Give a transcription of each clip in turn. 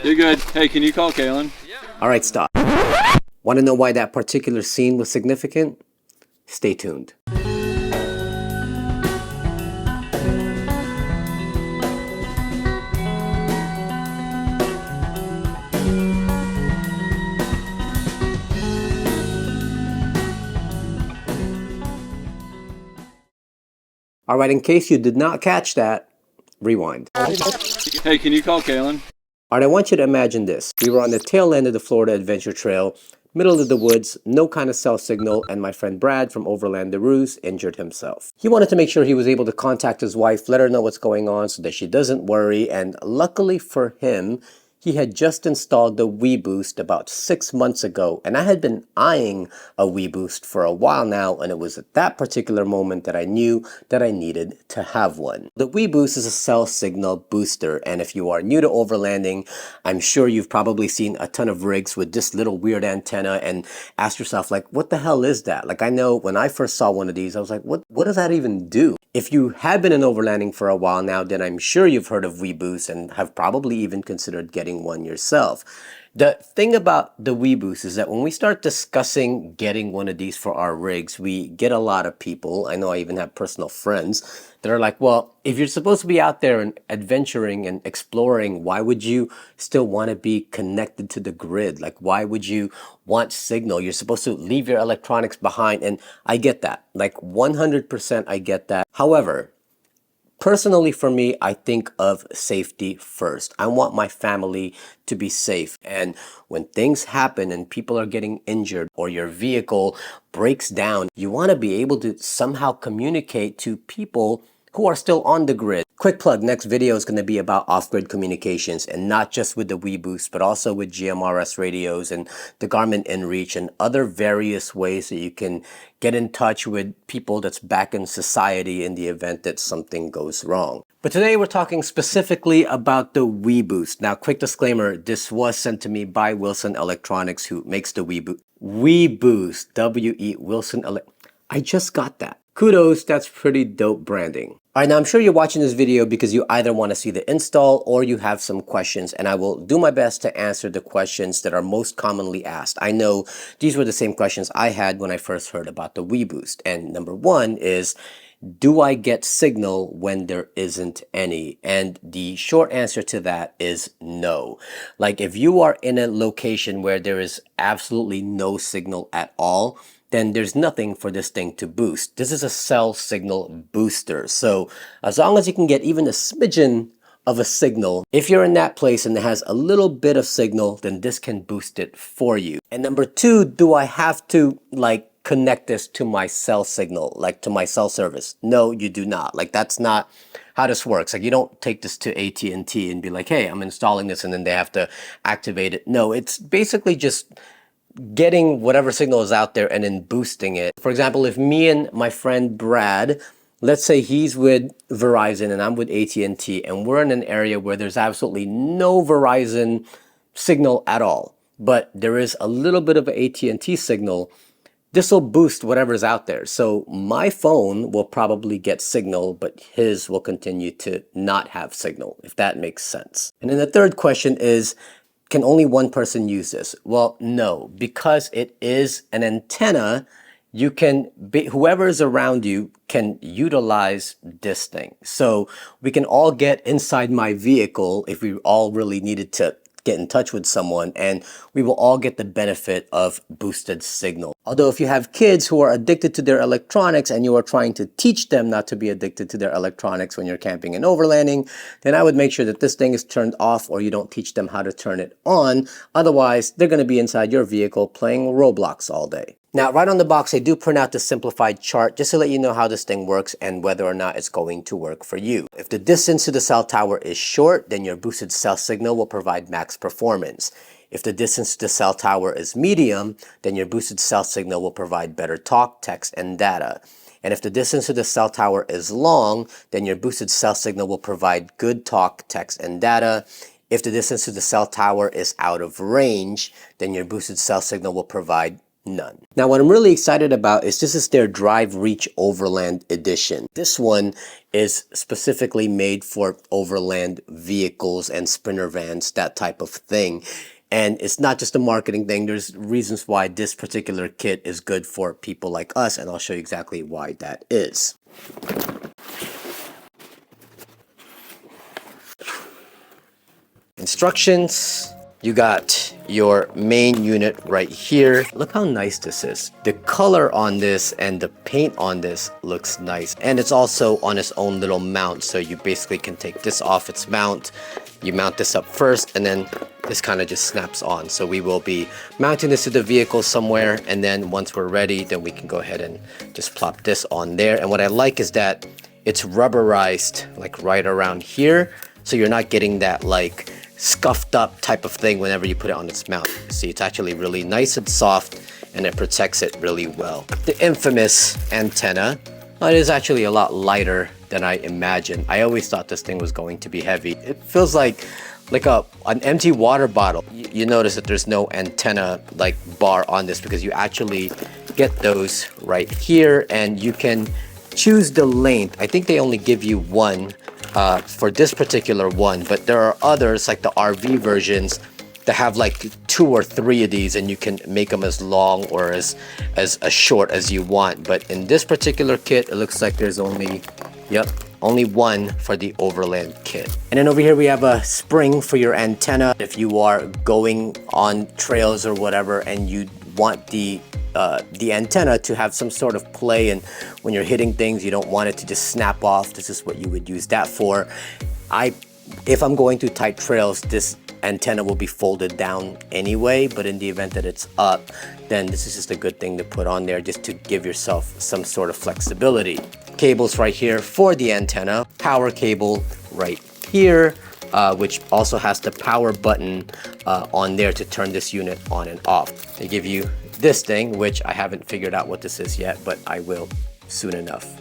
You're good. Hey, can you call Kaylin? All right, stop. Want to know why that particular scene was significant? Stay tuned. All right, in case you did not catch that, rewind. Hey, can you call Kaylin? All right, I want you to imagine this. We were on the tail end of the Florida Adventure Trail, middle of the woods, no kind of cell signal, and my friend Brad from Overland the Ruse injured himself. He wanted to make sure he was able to contact his wife, let her know what's going on so that she doesn't worry, and luckily for him, he had just installed the WeBoost about 6 months ago, and I had been eyeing a WeBoost for a while now, and it was at that particular moment that I knew that I needed to have one. The WeBoost is a cell signal booster, and if you are new to overlanding, I'm sure you've probably seen a ton of rigs with this little weird antenna and asked yourself, like, what the hell is that? Like, I know when I first saw one of these, I was like, what does that even do? If you have been in overlanding for a while now, then I'm sure you've heard of WeBoost and have probably even considered getting one yourself. The thing about the WeBoost is that when we start discussing getting one of these for our rigs, we get a lot of people, I know I even have personal friends, that are like, well, if you're supposed to be out there and adventuring and exploring, why would you still want to be connected to the grid? Like, why would you want signal? You're supposed to leave your electronics behind. And I get that. Like 100% I get that. However, personally for me, I think of safety first. I want my family to be safe. And when things happen and people are getting injured or your vehicle breaks down, you want to be able to somehow communicate to people who are still on the grid. Quick plug, next video is going to be about off-grid communications, and not just with the WeBoost, but also with GMRS radios and the Garmin InReach and other various ways that you can get in touch with people that's back in society in the event that something goes wrong. But today we're talking specifically about the WeBoost. Now, quick disclaimer, this was sent to me by Wilson Electronics, who makes the WeBoost. WeBoost, W-E, Wilson I just got that. Kudos, that's pretty dope branding. All right, now I'm sure you're watching this video because you either want to see the install or you have some questions, and I will do my best to answer the questions that are most commonly asked. I know these were the same questions I had when I first heard about the WeBoost. And number one is, do I get signal when there isn't any? And the short answer to that is no. Like if you are in a location where there is absolutely no signal at all, then there's nothing for this thing to boost. This is a cell signal booster. So as long as you can get even a smidgen of a signal, if you're in that place and it has a little bit of signal, then this can boost it for you. And number two, do I have to like connect this to my cell signal, like to my cell service? No, you do not. Like that's not how this works. Like you don't take this to AT&T and be like, hey, I'm installing this, and then they have to activate it. No, it's basically just getting whatever signal is out there and then boosting it. For example, if me and my friend Brad, let's say he's with Verizon and I'm with AT&T, and we're in an area where there's absolutely no Verizon signal at all, but there is a little bit of an AT&T signal, this will boost whatever's out there. So my phone will probably get signal, but his will continue to not have signal, if that makes sense. And then the third question is, can only one person use this? Well, no, because it is an antenna, you can be, whoever is around you can utilize this thing. So we can all get inside my vehicle if we all really needed to get in touch with someone, and we will all get the benefit of boosted signal. Although if you have kids who are addicted to their electronics and you are trying to teach them not to be addicted to their electronics when you're camping and overlanding, then I would make sure that this thing is turned off, or you don't teach them how to turn it on. Otherwise, they're going to be inside your vehicle playing Roblox all day. Now, right on the box, I do print out the simplified chart just to let you know how this thing works and whether or not it's going to work for you. If the distance to the cell tower is short, then your boosted cell signal will provide max performance. If the distance to the cell tower is medium, then your boosted cell signal will provide better talk, text, and data. And if the distance to the cell tower is long, then your boosted cell signal will provide good talk, text, and data. If the distance to the cell tower is out of range, then your boosted cell signal will provide None. Now what I'm really excited about is this is their Drive Reach Overland Edition. This one is specifically made for overland vehicles and sprinter vans, that type of thing. And it's not just a marketing thing. There's reasons why this particular kit is good for people like us, and I'll show you exactly why that is. Instructions. You got your main unit right here. Look how nice this is. The color on this and the paint on this looks nice. And it's also on its own little mount. So you basically can take this off its mount. You mount this up first and then this kind of just snaps on. So we will be mounting this to the vehicle somewhere. And then once we're ready, then we can go ahead and just plop this on there. And what I like is that it's rubberized like right around here. So you're not getting that like scuffed up type of thing whenever you put it on its mount. See, it's actually really nice and soft and it protects it really well. The infamous antenna, it is actually a lot lighter than I imagined. I always thought this thing was going to be heavy. It feels like an empty water bottle. You notice that there's no antenna like bar on this because you actually get those right here and you can choose the length. I think they only give you one for this particular one, but there are others like the RV versions that have like 2 or 3 of these and you can make them as long or as short as you want. But in this particular kit, it looks like there's only one for the Overland kit. And then over here we have a spring for your antenna. If you are going on trails or whatever and you want the antenna to have some sort of play, and when you're hitting things you don't want it to just snap off, this is what you would use that for. If I'm going through tight trails, this antenna will be folded down anyway, but in the event that it's up, then this is just a good thing to put on there just to give yourself some sort of flexibility. Cables right here for the antenna, power cable right here, which also has the power button on there to turn this unit on and off. They give you this thing, which I haven't figured out what this is yet, but I will soon enough.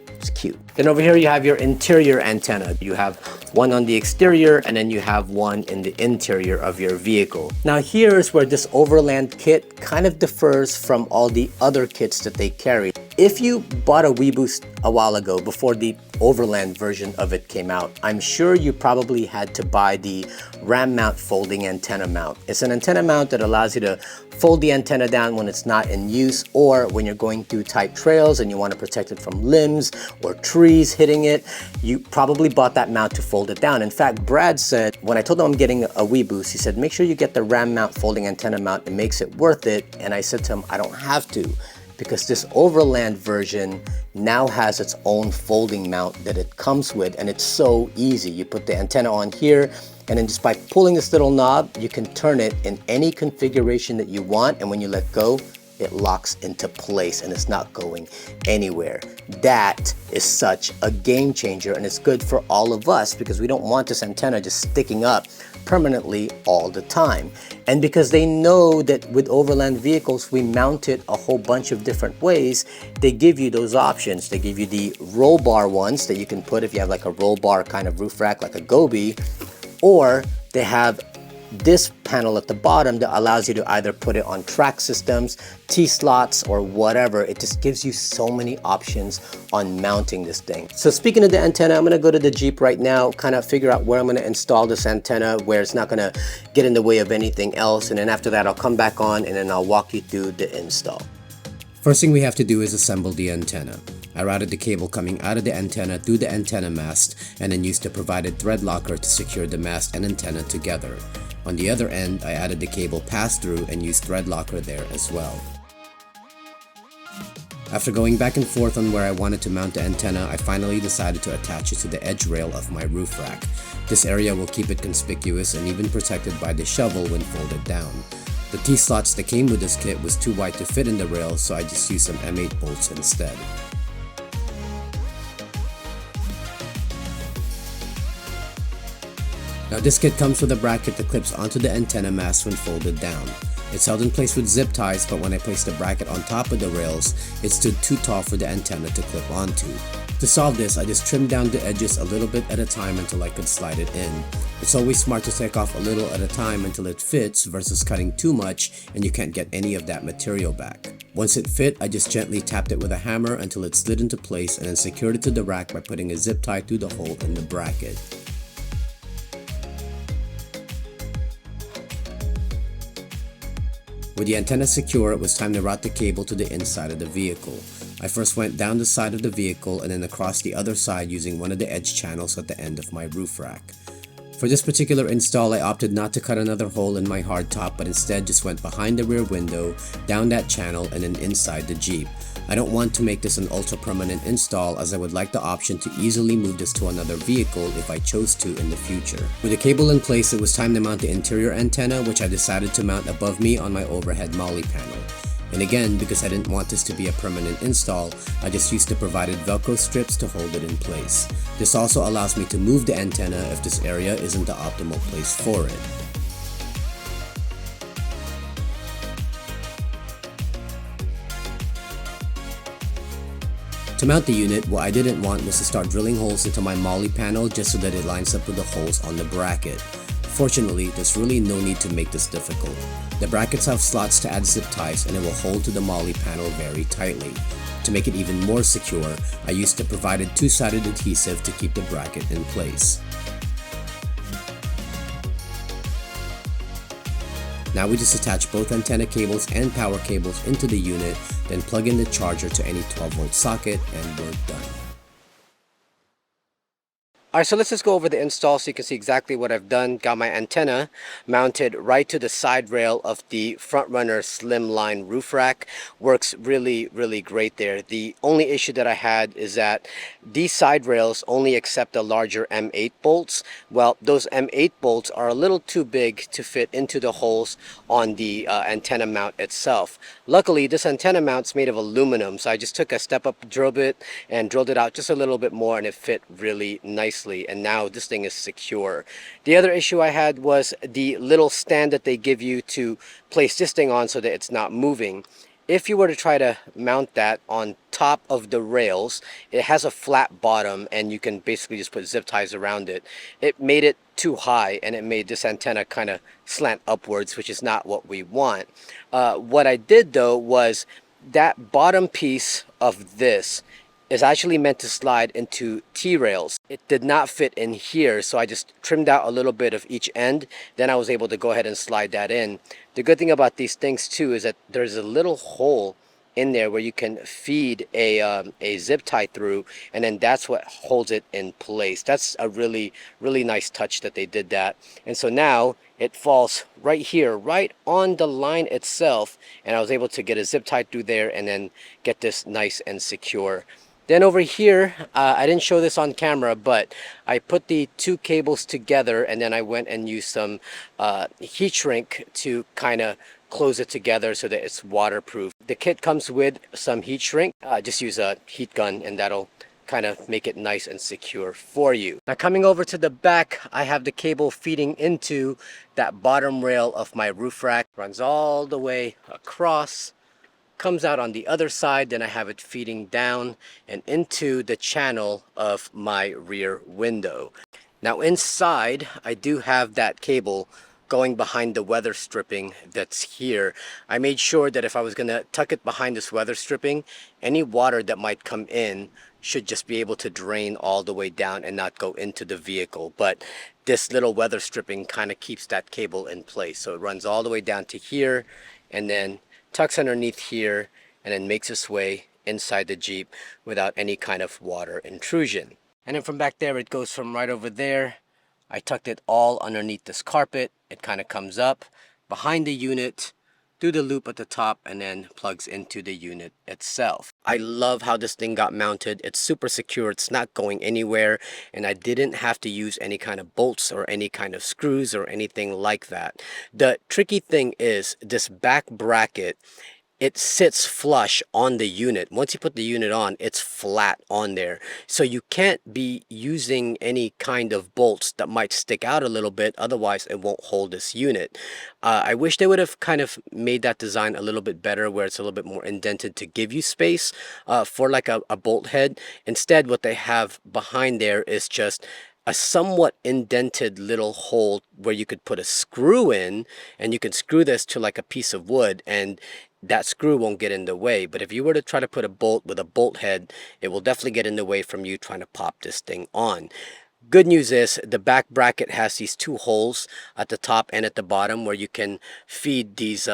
It's cute. Then over here you have your interior antenna. You have one on the exterior and then you have one in the interior of your vehicle. Now here's where this Overland kit kind of differs from all the other kits that they carry. If you bought a WeBoost a while ago, before the Overland version of it came out, I'm sure you probably had to buy the ram mount folding antenna mount. It's an antenna mount that allows you to fold the antenna down when it's not in use, or when you're going through tight trails and you want to protect it from limbs or trees hitting it. You probably bought that mount to fold it down. In fact, Brad said, when I told him I'm getting a WeBoost, he said, make sure you get the ram mount folding antenna mount. It makes it worth it. And I said to him, I don't have to, because this Overland version now has its own folding mount that it comes with, and it's so easy. You put the antenna on here, and then just by pulling this little knob, you can turn it in any configuration that you want, and when you let go, it locks into place and it's not going anywhere. That is such a game changer, and it's good for all of us because we don't want this antenna just sticking up permanently all the time. And because they know that with Overland vehicles we mount it a whole bunch of different ways, they give you those options. They give you the roll bar ones that you can put if you have like a roll bar kind of roof rack like a Gobi, or they have this panel at the bottom that allows you to either put it on track systems, T-slots, or whatever. It just gives you so many options on mounting this thing. So speaking of the antenna, I'm gonna go to the Jeep right now, kind of figure out where I'm gonna install this antenna, where it's not gonna get in the way of anything else. And then after that, I'll come back on and then I'll walk you through the install. First thing we have to do is assemble the antenna. I routed the cable coming out of the antenna through the antenna mast and then used the provided thread locker to secure the mast and antenna together. On the other end, I added the cable pass-through and used thread locker there as well. After going back and forth on where I wanted to mount the antenna, I finally decided to attach it to the edge rail of my roof rack. This area will keep it conspicuous and even protected by the shovel when folded down. The T-slots that came with this kit was too wide to fit in the rail, so I just used some M8 bolts instead. Now this kit comes with a bracket that clips onto the antenna mast when folded down. It's held in place with zip ties, but when I placed the bracket on top of the rails, it stood too tall for the antenna to clip onto. To solve this, I just trimmed down the edges a little bit at a time until I could slide it in. It's always smart to take off a little at a time until it fits versus cutting too much and you can't get any of that material back. Once it fit, I just gently tapped it with a hammer until it slid into place and then secured it to the rack by putting a zip tie through the hole in the bracket. With the antenna secure, it was time to route the cable to the inside of the vehicle. I first went down the side of the vehicle and then across the other side using one of the edge channels at the end of my roof rack. For this particular install, I opted not to cut another hole in my hardtop, but instead just went behind the rear window, down that channel, and then inside the Jeep. I don't want to make this an ultra permanent install, as I would like the option to easily move this to another vehicle if I chose to in the future. With the cable in place, it was time to mount the interior antenna, which I decided to mount above me on my overhead molly panel. And again, because I didn't want this to be a permanent install, I just used the provided Velcro strips to hold it in place. This also allows me to move the antenna if this area isn't the optimal place for it. To mount the unit, what I didn't want was to start drilling holes into my molly panel just so that it lines up with the holes on the bracket. Fortunately, there's really no need to make this difficult. The brackets have slots to add zip ties and it will hold to the molly panel very tightly. To make it even more secure, I used the provided two-sided adhesive to keep the bracket in place. Now we just attach both antenna cables and power cables into the unit, then plug in the charger to any 12-volt socket, and we're done. Alright, so let's just go over the install so you can see exactly what I've done. Got my antenna mounted right to the side rail of the Frontrunner Slimline roof rack. Works really great there. The only issue that I had is that these side rails only accept the larger M8 bolts. Well, those M8 bolts are a little too big to fit into the holes on the antenna mount itself. Luckily, this antenna mount's made of aluminum, so I just took a step-up drill bit and drilled it out just a little bit more, and it fit really nicely. And now this thing is secure. The other issue I had was the little stand that they give you to place this thing on so that it's not moving. If you were to try to mount that on top of the rails, it has a flat bottom and you can basically just put zip ties around it. It made it too high and it made this antenna kind of slant upwards, which is not what we want. What I did though was that bottom piece of this is actually meant to slide into T-rails. It did not fit in here, so I just trimmed out a little bit of each end. Then I was able to go ahead and slide that in. The good thing about these things too is that there's a little hole in there where you can feed a zip tie through, and then that's what holds it in place. That's a really nice touch that they did that. And so now it falls right here, right on the line itself, and I was able to get a zip tie through there and then get this nice and secure. Then over here, I didn't show this on camera, but I put the two cables together and then I went and used some heat shrink to kind of close it together so that it's waterproof. The kit comes with some heat shrink. Just use a heat gun and that'll kind of make it nice and secure for you. Now coming over to the back, I have the cable feeding into that bottom rail of my roof rack. Runs all the way across, comes out on the other side, then I have it feeding down and into the channel of my rear window. Now inside, I do have that cable going behind the weather stripping that's here. I made sure that if I was going to tuck it behind this weather stripping, any water that might come in should just be able to drain all the way down and not go into the vehicle. But this little weather stripping kind of keeps that cable in place. So it runs all the way down to here and then tucks underneath here and then makes its way inside the Jeep without any kind of water intrusion. And then from back there, it goes from right over there. I tucked it all underneath this carpet. It kind of comes up behind the unit, through the loop at the top, and then plugs into the unit itself. I love how this thing got mounted. It's super secure. It's not going anywhere, and I didn't have to use any kind of bolts or any kind of screws or anything like that. The tricky thing is this back bracket it sits flush on the unit. Once you put the unit on, it's flat on there. So you can't be using any kind of bolts that might stick out a little bit, otherwise it won't hold this unit. I wish they would have kind of made that design a little bit better, where it's a little bit more indented to give you space for like a bolt head. Instead, what they have behind there is just a somewhat indented little hole where you could put a screw in, and you can screw this to like a piece of wood, and that screw won't get in the way. But if you were to try to put a bolt with a bolt head, it will definitely get in the way from you trying to pop this thing on. Good news is the back bracket has these two holes at the top and at the bottom where you can feed these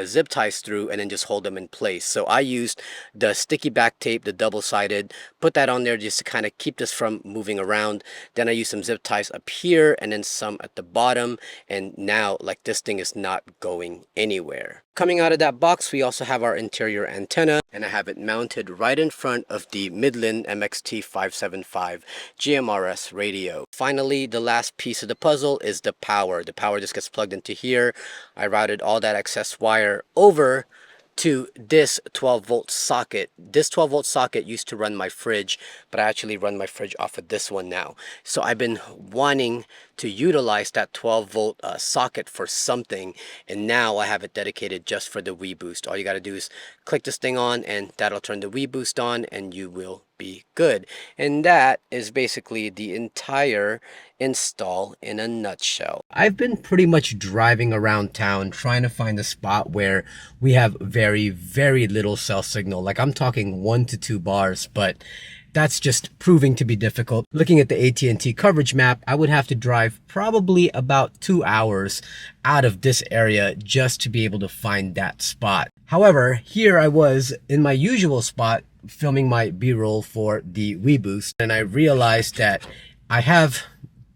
zip ties through and then just hold them in place. So I used the sticky back tape, the double-sided, put that on there just to kind of keep this from moving around. Then I used some zip ties up here and then some at the bottom, and now like this thing is not going anywhere. Coming out of that box, we also have our interior antenna, and I have it mounted right in front of the Midland MXT575 GMRS radio. Finally, the last piece of the puzzle is the power. The power just gets plugged into here. I routed all that excess wire over to this 12-volt socket. This 12-volt socket used to run my fridge, but I actually run my fridge off of this one now. So I've been wanting to utilize that 12-volt socket for something, and now I have it dedicated just for the WeBoost. All you got to do is click this thing on, and that'll turn the WeBoost on, and you will be good. And that is basically the entire install in a nutshell. I've been pretty much driving around town trying to find a spot where we have very, very little cell signal. Like I'm talking 1 to 2 bars, but that's just proving to be difficult. Looking at the AT&T coverage map, I would have to drive probably about 2 hours out of this area just to be able to find that spot. However, here I was in my usual spot filming my B-roll for the WeBoost, and I realized that I have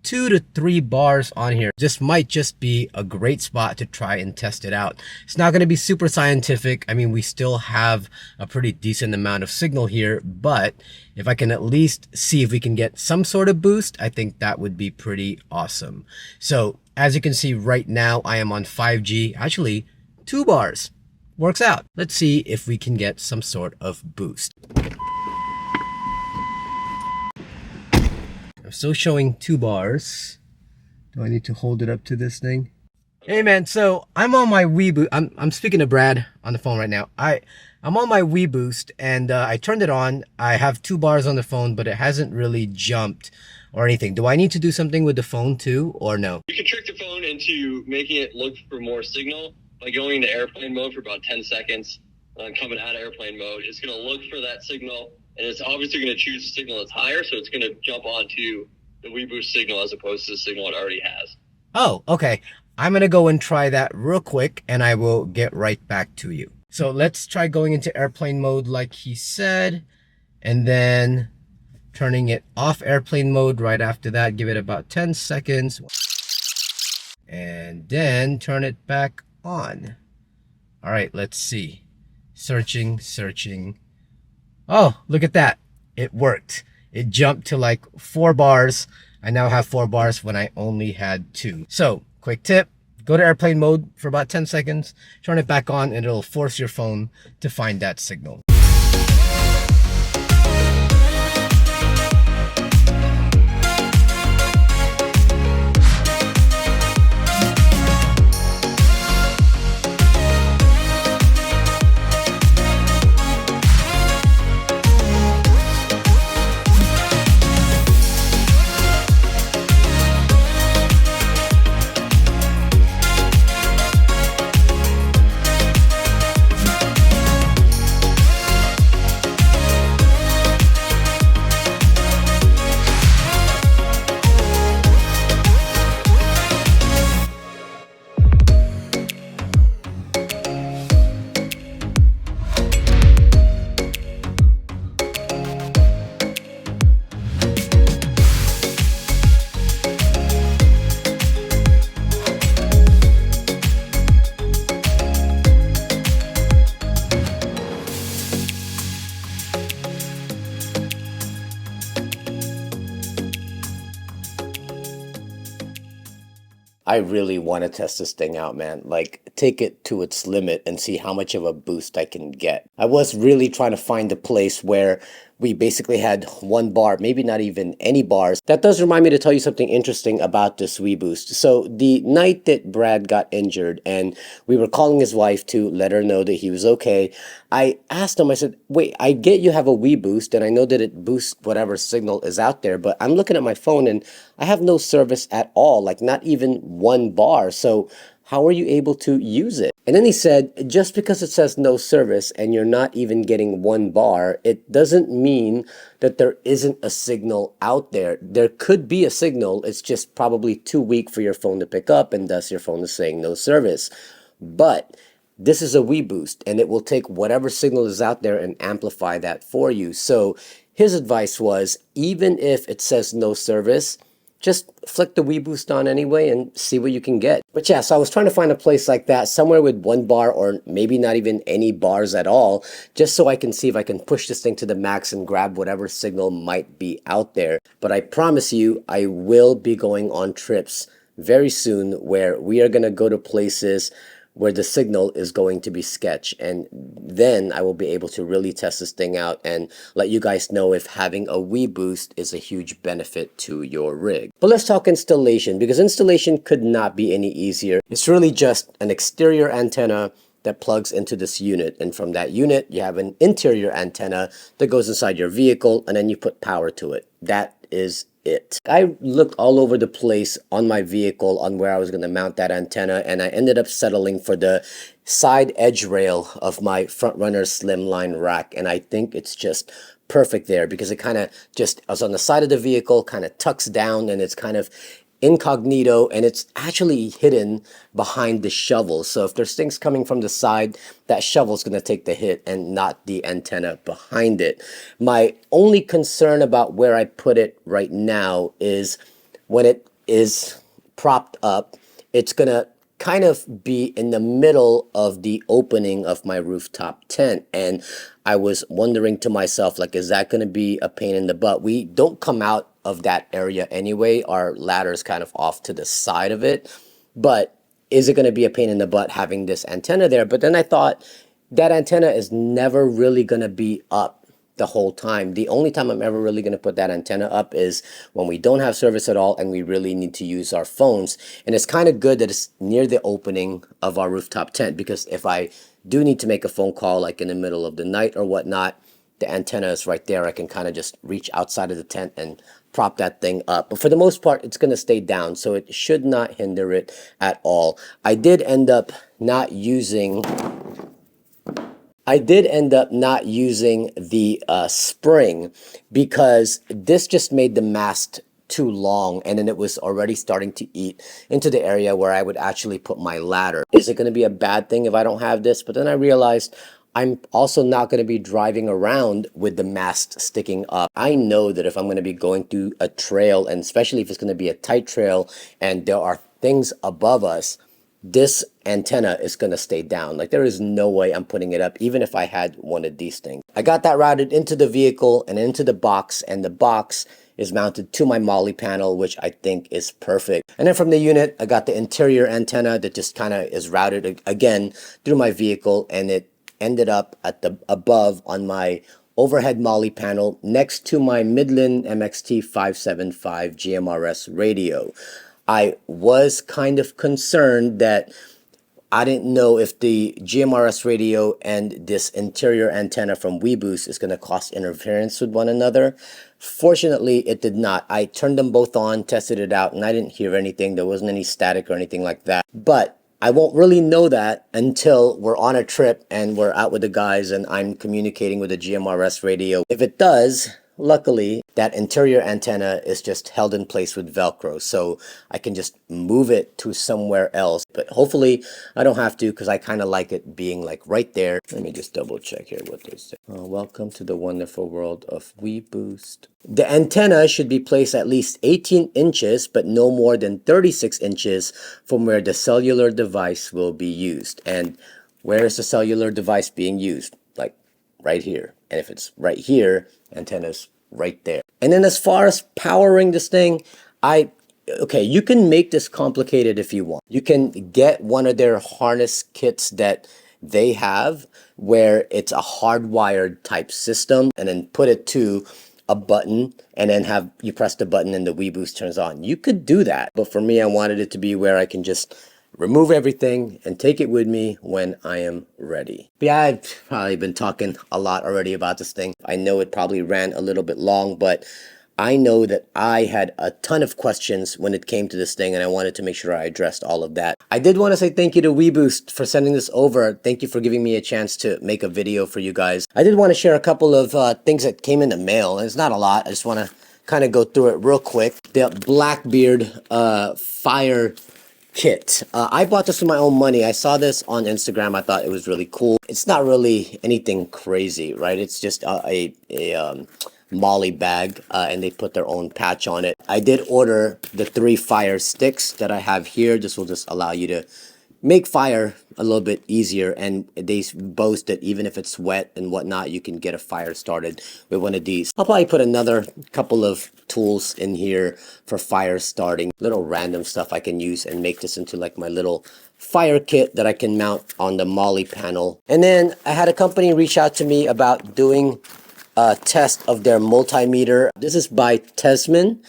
2 to 3 bars on here. This might just be a great spot to try and test it out. It's not going to be super scientific. I mean, we still have a pretty decent amount of signal here, but if I can at least see if we can get some sort of boost, I think that would be pretty awesome. So as you can see right now, I am on 5G, actually 2 bars. Works out. Let's see if we can get some sort of boost. I'm still showing 2 bars. Do I need to hold it up to this thing? Hey man, so I'm on my WeBoost. I'm speaking to Brad on the phone right now. I'm on my WeBoost, and I turned it on. I have 2 bars on the phone, but it hasn't really jumped or anything. Do I need to do something with the phone too, or no? You can trick the phone into making it look for more signal by going into airplane mode for about 10 seconds. Coming out of airplane mode, it's going to look for that signal, and it's obviously going to choose a signal that's higher, so it's going to jump onto the WeBoost signal as opposed to the signal it already has. Oh, okay. I'm going to go and try that real quick, and I will get right back to you. So let's try going into airplane mode like he said, and then turning it off airplane mode right after that. Give it about 10 seconds, and then turn it back on. All right, let's see. Searching. Oh, look at that. It worked. It jumped to like 4 bars. I now have 4 bars when I only had 2. So, quick tip. Go to airplane mode for about 10 seconds. Turn it back on, and it'll force your phone to find that signal. I really want to test this thing out, man. Like, take it to its limit and see how much of a boost I can get. I was really trying to find a place where we basically had one bar, maybe not even any bars. That does remind me to tell you something interesting about this WeBoost. So the night that Brad got injured and we were calling his wife to let her know that he was okay, I asked him, I said, wait, I get you have a WeBoost and I know that it boosts whatever signal is out there, but I'm looking at my phone and I have no service at all, like not even one bar. So how are you able to use it? And then he said, just because it says no service and you're not even getting one bar, it doesn't mean that there isn't a signal out there. There could be a signal. It's just probably too weak for your phone to pick up, and thus your phone is saying no service. But this is a WeBoost, and it will take whatever signal is out there and amplify that for you. So his advice was, even if it says no service, just flick the WeBoost on anyway and see what you can get. But yeah, so I was trying to find a place like that, somewhere with one bar or maybe not even any bars at all, just so I can see if I can push this thing to the max and grab whatever signal might be out there. But I promise you, I will be going on trips very soon where we are going to go to places where the signal is going to be sketch, and then I will be able to really test this thing out and let you guys know if having a WeBoost is a huge benefit to your rig. But let's talk installation, because installation could not be any easier. It's really just an exterior antenna that plugs into this unit, and from that unit you have an interior antenna that goes inside your vehicle, and then you put power to it. That is it. I looked all over the place on my vehicle on where I was going to mount that antenna, and I ended up settling for the side edge rail of my front runner slimline rack, and I think it's just perfect there because it kind of just is on the side of the vehicle, kind of tucks down, and it's kind of incognito, and it's actually hidden behind the shovel. So if there's things coming from the side, that shovel's going to take the hit and not the antenna behind it. My only concern about where I put it right now is when it is propped up, it's going to kind of be in the middle of the opening of my rooftop tent, and I was wondering to myself, like, is that going to be a pain in the butt? We don't come out of that area anyway. Our ladder's kind of off to the side of it, but is it going to be a pain in the butt having this antenna there? But then I thought that antenna is never really going to be up the whole time. The only time I'm ever really going to put that antenna up is when we don't have service at all and we really need to use our phones. And it's kind of good that it's near the opening of our rooftop tent, because if I do need to make a phone call like in the middle of the night or whatnot, the antenna is right there. I can kind of just reach outside of the tent and prop that thing up. But for the most part, it's going to stay down, so it should not hinder it at all. I did end up not using the spring because this just made the mast too long, and then it was already starting to eat into the area where I would actually put my ladder. Is it going to be a bad thing if I don't have this? But then I realized I'm also not going to be driving around with the mast sticking up. I know that if I'm going to be going through a trail, and especially if it's going to be a tight trail and there are things above us, this antenna is going to stay down. Like, there is no way I'm putting it up, even if I had one of these things. I got that routed into the vehicle and into the box, and the box is mounted to my Molly panel, which I think is perfect. And then from the unit, I got the interior antenna that just kind of is routed again through my vehicle, and it ended up at the above on my overhead Molly panel next to my Midland MXT 575 GMRS radio. I was kind of concerned that I didn't know if the GMRS radio and this interior antenna from WeBoost is going to cause interference with one another. Fortunately, it did not. I turned them both on, tested it out, and I didn't hear anything. There wasn't any static or anything like that. But I won't really know that until we're on a trip and we're out with the guys and I'm communicating with the GMRS radio. If it does, luckily, that interior antenna is just held in place with Velcro, so I can just move it to somewhere else. But hopefully I don't have to, because I kind of like it being like right there. Let me just double check here what they say. Welcome to the wonderful world of WeBoost. The antenna should be placed at least 18 inches, but no more than 36 inches from where the cellular device will be used. And where is the cellular device being used? Like right here. And if it's right here, antenna's right there. And then as far as powering this thing, I okay, you can make this complicated if you want. You can get one of their harness kits that they have where it's a hardwired type system and then put it to a button and then have you press the button and the WeBoost turns on. You could do that, but for me, I wanted it to be where I can just remove everything and take it with me when I am ready. But yeah, I've probably been talking a lot already about this thing. I know it probably ran a little bit long, but I know that I had a ton of questions when it came to this thing, and I wanted to make sure I addressed all of that. I did want to say thank you to WeBoost for sending this over. Thank you for giving me a chance to make a video for you guys. I did want to share a couple of things that came in the mail. It's not a lot. I just want to kind of go through it real quick. The Blackbeard Fire Kit. I bought this with my own money. I saw this on Instagram. I thought it was really cool. It's not really anything crazy, right? It's just a Molly bag, and they put their own patch on it. I did order the 3 fire sticks that I have here. This will just allow you to make fire a little bit easier, and they boast that even if it's wet and whatnot, you can get a fire started with one of these. I'll probably put another couple of tools in here for fire starting, little random stuff I can use and make this into like my little fire kit that I can mount on the Molly panel. And then I had a company reach out to me about doing a test of their multimeter. This is by Tesman,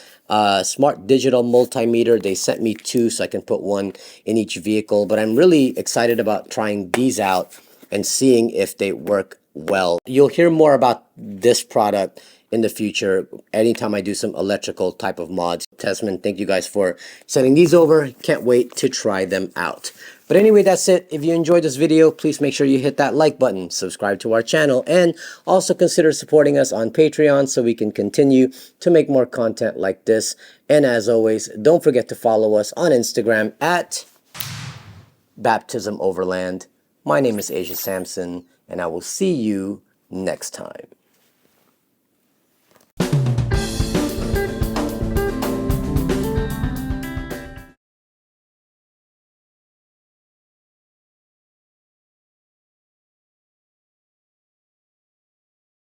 smart digital multimeter. They sent me 2 so I can put one in each vehicle, but I'm really excited about trying these out and seeing if they work well. You'll hear more about this product in the future anytime I do some electrical type of mods. Tesman, thank you guys for sending these over. Can't wait to try them out. But anyway, that's it. If you enjoyed this video, please make sure you hit that like button, subscribe to our channel, and also consider supporting us on Patreon so we can continue to make more content like this. And as always, don't forget to follow us on Instagram at Baptism Overland. My name is Asia Sampson, and I will see you next time.